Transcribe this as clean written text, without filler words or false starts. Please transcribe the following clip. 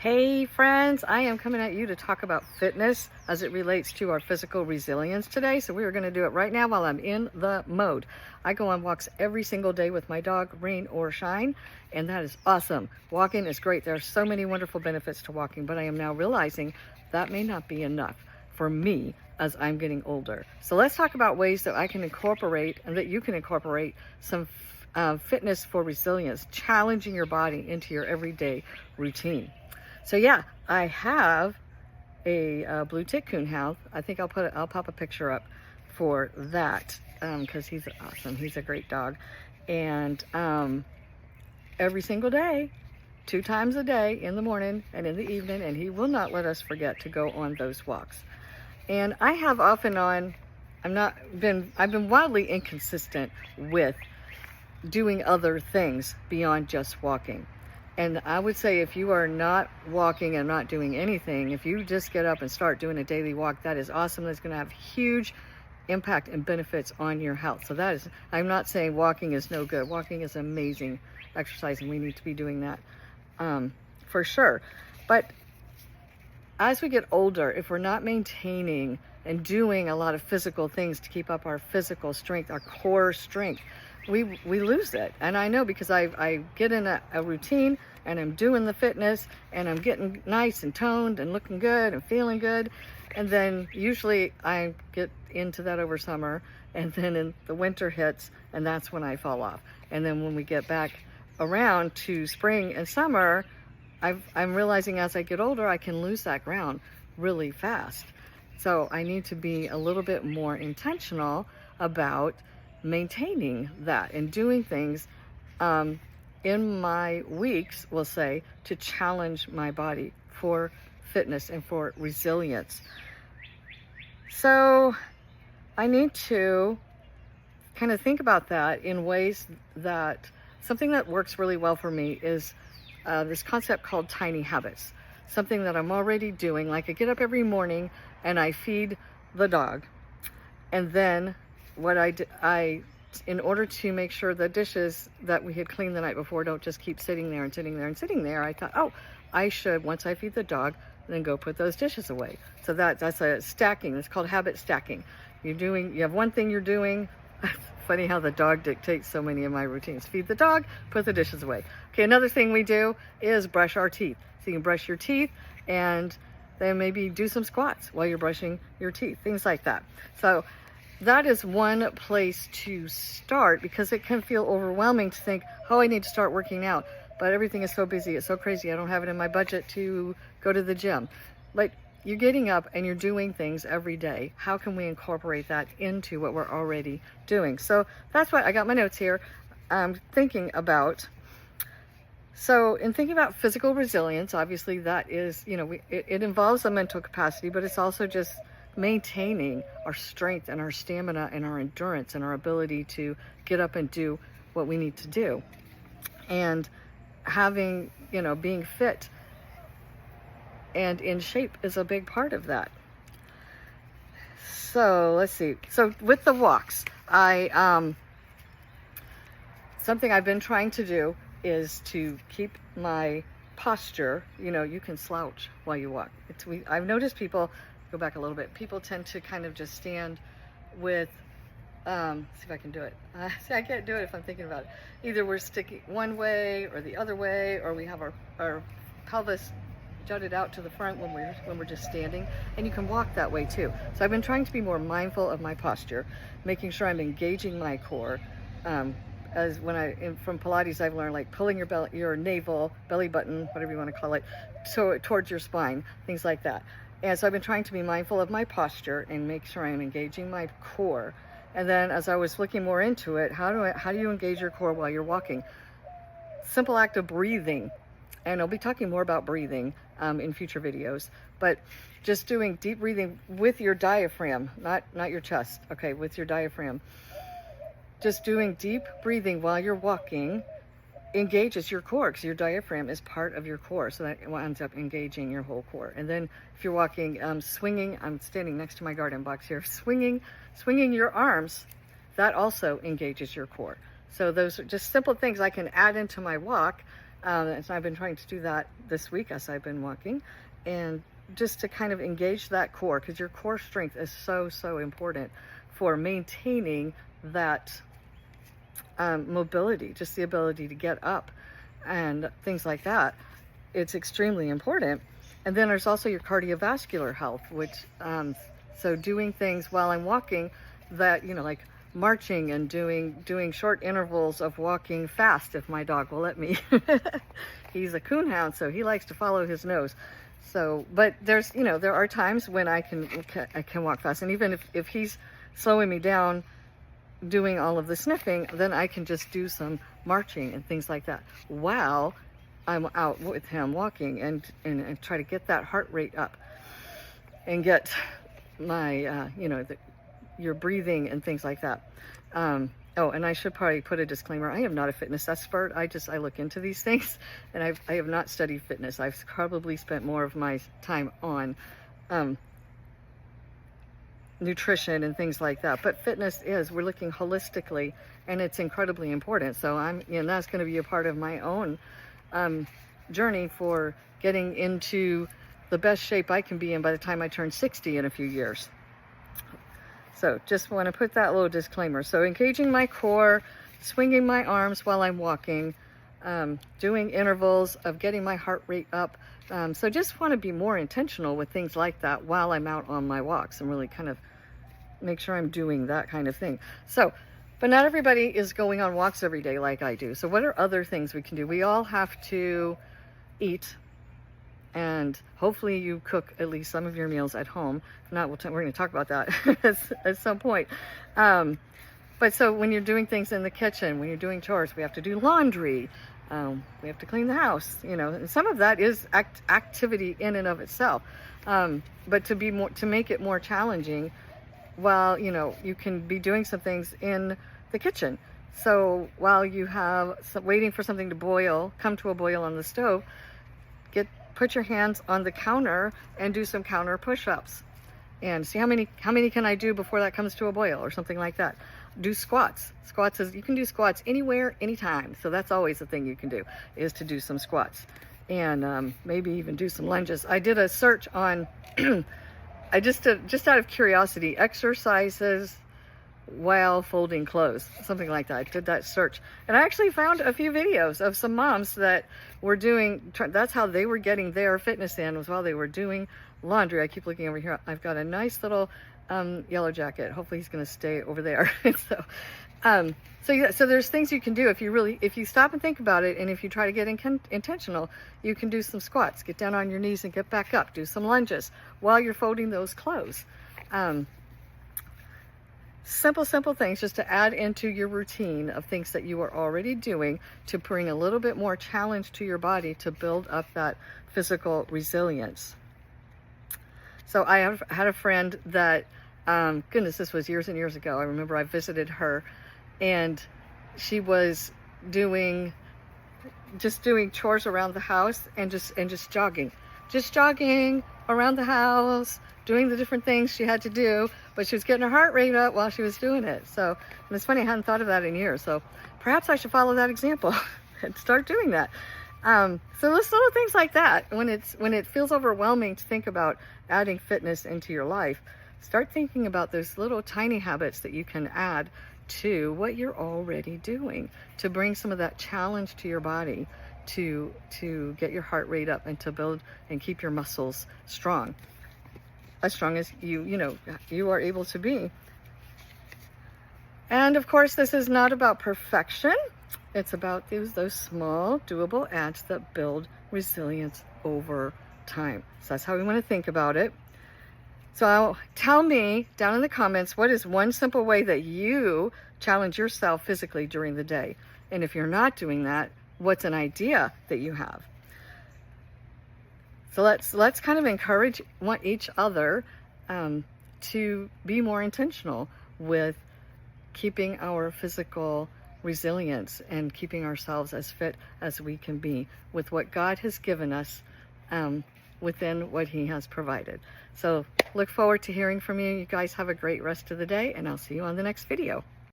Hey friends, I am coming at you to talk about fitness as it relates to our physical resilience today. So we are going to do it right now while I'm in the mode. I go on walks every single day with my dog, rain or shine, and that is awesome. Walking is great. There are so many wonderful benefits to walking, but I am now realizing that may not be enough for me as I'm getting older. So let's talk about ways that I can incorporate and that you can incorporate some fitness for resilience, challenging your body into your everyday routine. So yeah, I have a blue tick coonhound. I think I'll pop a picture up for that because he's awesome. He's a great dog, and every single day, 2 times a day, in the morning and in the evening, and he will not let us forget to go on those walks. And I have off and on, I've been wildly inconsistent with doing other things beyond just walking. And I would say if you are not walking and not doing anything, if you just get up and start doing a daily walk, that is awesome. That's going to have huge impact and benefits on your health. So that is, I'm not saying walking is no good. Walking is amazing exercise, and we need to be doing that for sure. But as we get older, if we're not maintaining and doing a lot of physical things to keep up our physical strength, our core strength, we lose it. And I know because I get in a routine and I'm doing the fitness and I'm getting nice and toned and looking good and feeling good. And then usually I get into that over summer, and then in the winter hits, and that's when I fall off. And then when we get back around to spring and summer, I'm realizing as I get older, I can lose that ground really fast. So I need to be a little bit more intentional about maintaining that and doing things in my weeks, we'll say, to challenge my body for fitness and for resilience. So I need to kind of think about that in ways that something that works really well for me is this concept called tiny habits. Something that I'm already doing, like I get up every morning and I feed the dog, and then what in order to make sure the dishes that we had cleaned the night before don't just keep sitting there and sitting there and sitting there, I thought, oh, I should, once I feed the dog, then go put those dishes away. So that's a stacking. It's called habit stacking. You have one thing you're doing. Funny how the dog dictates so many of my routines. Feed the dog, put the dishes away. Okay, another thing we do is brush our teeth. So you can brush your teeth and then maybe do some squats while you're brushing your teeth, things like that. So that is one place to start, because it can feel overwhelming to think, oh, I need to start working out, but everything is so busy, it's so crazy, I don't have it in my budget to go to the gym. But you're getting up and you're doing things every day. How can we incorporate that into what we're already doing? So that's what I got my notes here. I'm thinking about. So in thinking about physical resilience, obviously that is, it involves a mental capacity, but it's also just maintaining our strength and our stamina and our endurance and our ability to get up and do what we need to do. And having, being fit and in shape is a big part of that. So let's see. So with the walks, something I've been trying to do is to keep my posture. You can slouch while you walk. I've noticed people, go back a little bit, people tend to kind of just stand with, see if I can do it. See, I can't do it if I'm thinking about it. Either we're sticking one way or the other way, or we have our pelvis jutted out to the front when we're just standing, and you can walk that way too. So I've been trying to be more mindful of my posture, making sure I'm engaging my core. As from Pilates, I've learned, like pulling your navel, belly button, whatever you want to call it, so towards your spine, things like that. And so I've been trying to be mindful of my posture and make sure I'm engaging my core. And then as I was looking more into it, how do you engage your core while you're walking? Simple act of breathing. And I'll be talking more about breathing in future videos, but just doing deep breathing with your diaphragm, not your chest, okay, with your diaphragm. Just doing deep breathing while you're walking engages your core, because your diaphragm is part of your core, so that ends up engaging your whole core. And then if you're walking, swinging, I'm standing next to my garden box here, swinging your arms, that also engages your core. So those are just simple things I can add into my walk And so I've been trying to do that this week as I've been walking, and just to kind of engage that core, because your core strength is so, so important for maintaining that mobility, just the ability to get up and things like that. It's extremely important. And then there's also your cardiovascular health, which so doing things while I'm walking that, you know, like marching and doing short intervals of walking fast, if my dog will let me. He's a coonhound, so he likes to follow his nose. So, but there's, you know, there are times when I can walk fast, and even if he's slowing me down doing all of the sniffing, then I can just do some marching and things like that while I'm out with him walking, and try to get that heart rate up and get my you know, your breathing and things like that. Oh, and I should probably put a disclaimer. I am not a fitness expert. I look into these things, and I have not studied fitness. I've probably spent more of my time on nutrition and things like that. But fitness we're looking holistically, and it's incredibly important. So that's going to be a part of my own journey for getting into the best shape I can be in by the time I turn 60 in a few years. So just want to put that little disclaimer. So engaging my core, swinging my arms while I'm walking, doing intervals of getting my heart rate up. So just want to be more intentional with things like that while I'm out on my walks, and really kind of make sure I'm doing that kind of thing. So, but not everybody is going on walks every day like I do. So what are other things we can do? We all have to eat, and hopefully you cook at least some of your meals at home. If not, we're going to talk about that at some point. But so when you're doing things in the kitchen, when you're doing chores, we have to do laundry. We have to clean the house, you know, and some of that is activity in and of itself. But to make it more challenging, while, you know, you can be doing some things in the kitchen. So while you have waiting for something to come to a boil on the stove, put your hands on the counter and do some counter push-ups, and see how many can I do before that comes to a boil, or something like that. Do squats. You can do squats anywhere, anytime. So that's always a thing you can do, is to do some squats, and maybe even do some lunges. I did a search on I just out of curiosity, exercises while folding clothes, something like that. I did that search, and I actually found a few videos of some moms that were that's how they were getting their fitness in, was while they were doing laundry. I keep looking over here. I've got a nice little yellow jacket. Hopefully he's going to stay over there. So there's things you can do if you stop and think about it, and if you try to get intentional. You can do some squats, get down on your knees and get back up, do some lunges while you're folding those clothes. Simple things just to add into your routine of things that you are already doing, to bring a little bit more challenge to your body, to build up that physical resilience. So I have had a friend that, goodness, this was years and years ago. I remember I visited her, and she was just doing chores around the house, and just jogging around the house, doing the different things she had to do, but she was getting her heart rate up while she was doing it. So, and it's funny, I hadn't thought of that in years. So perhaps I should follow that example and start doing that. So those little things like that, when it feels overwhelming to think about adding fitness into your life, start thinking about those little tiny habits that you can add to what you're already doing, to bring some of that challenge to your body, to get your heart rate up, and to build and keep your muscles strong, as strong as you are able to be. And of course, this is not about perfection. It's about those small, doable adds that build resilience over time. So that's how we want to think about it. So tell me down in the comments, what is one simple way that you challenge yourself physically during the day? And if you're not doing that, what's an idea that you have? So let's kind of encourage each other to be more intentional with keeping our physical resilience and keeping ourselves as fit as we can be with what God has given us, within what He has provided. So look forward to hearing from you. You guys have a great rest of the day, and I'll see you on the next video.